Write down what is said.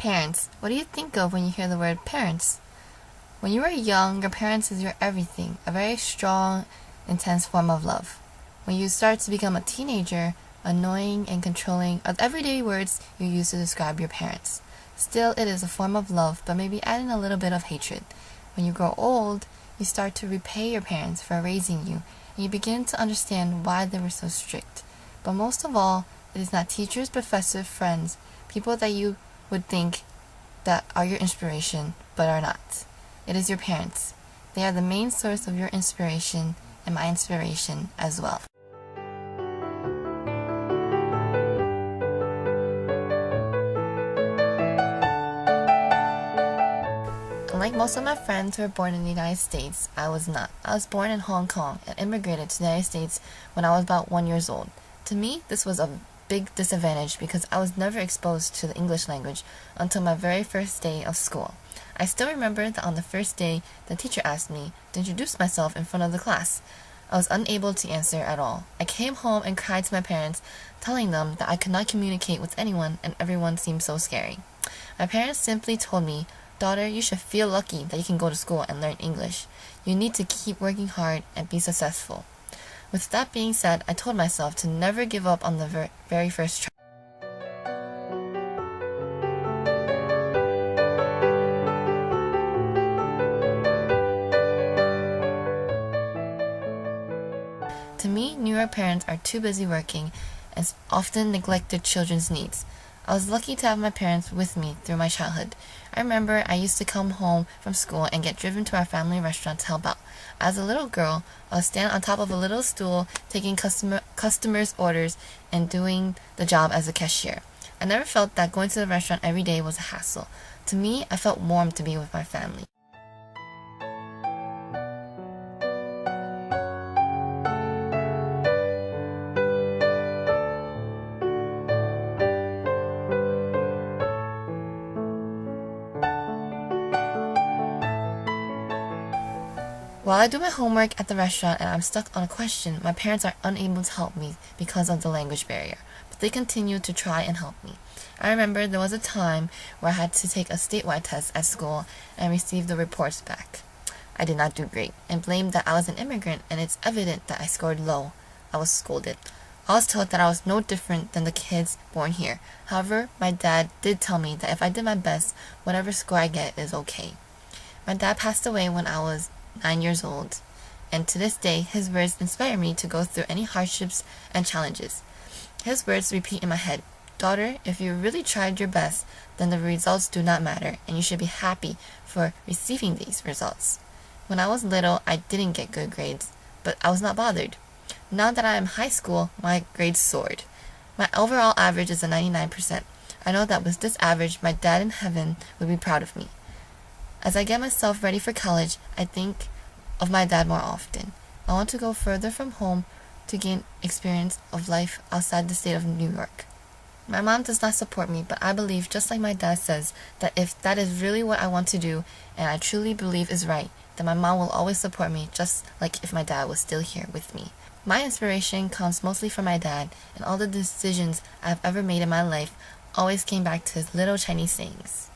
Parents. What do you think of when you hear the word parents? When you are young, your parents is your everything, a very strong, intense form of love. When you start to become a teenager, annoying and controlling are the everyday words you use to describe your parents. Still, it is a form of love, but maybe adding a little bit of hatred. When you grow old, you start to repay your parents for raising you, and you begin to understand why they were so strict. But most of all, it is not teachers, professors, friends, people that you would think that are your inspiration, but are not. It is your parents. They are the main source of your inspiration and my inspiration as well. Unlike most of my friends who were born in the United States, I was not. I was born in Hong Kong and immigrated to the United States when I was about 1 year old. To me, this was a big disadvantage because I was never exposed to the English language until my very first day of school. I still remember that on the first day, the teacher asked me to introduce myself in front of the class. I was unable to answer at all. I came home and cried to my parents, telling them that I could not communicate with anyone and everyone seemed so scary. My parents simply told me, "Daughter, you should feel lucky that you can go to school and learn English. You need to keep working hard and be successful." With that being said, I told myself to never give up on the very first try. To me, New York parents are too busy working and often neglect their children's needs. I was lucky to have my parents with me through my childhood. I remember I used to come home from school and get driven to our family restaurant to help out. As a little girl, I would stand on top of a little stool taking customers' orders and doing the job as a cashier. I never felt that going to the restaurant every day was a hassle. To me, I felt warm to be with my family. While I do my homework at the restaurant and I'm stuck on a question, my parents are unable to help me because of the language barrier, but they continue to try and help me. I remember there was a time where I had to take a statewide test at school and receive the reports back. I did not do great and blamed that I was an immigrant, and it's evident that I scored low. I was scolded. I was told that I was no different than the kids born here. However, my dad did tell me that if I did my best, whatever score I get is okay. My dad passed away when I was 9 years old, and to this day his words inspire me to go through any hardships and challenges. His words repeat in my head, "Daughter, if you really tried your best, then the results do not matter, and you should be happy for receiving these results." When I was little, I didn't get good grades, but I was not bothered. Now that I am in high school, my grades soared. My overall average is a 99%. I know that with this average, my dad in heaven would be proud of me. As I get myself ready for college, I think of my dad more often. I want to go further from home to gain experience of life outside the state of New York. My mom does not support me, but I believe, just like my dad says, that if that is really what I want to do, and I truly believe is right, then my mom will always support me, just like if my dad was still here with me. My inspiration comes mostly from my dad, and all the decisions I've ever made in my life always came back to his little Chinese sayings.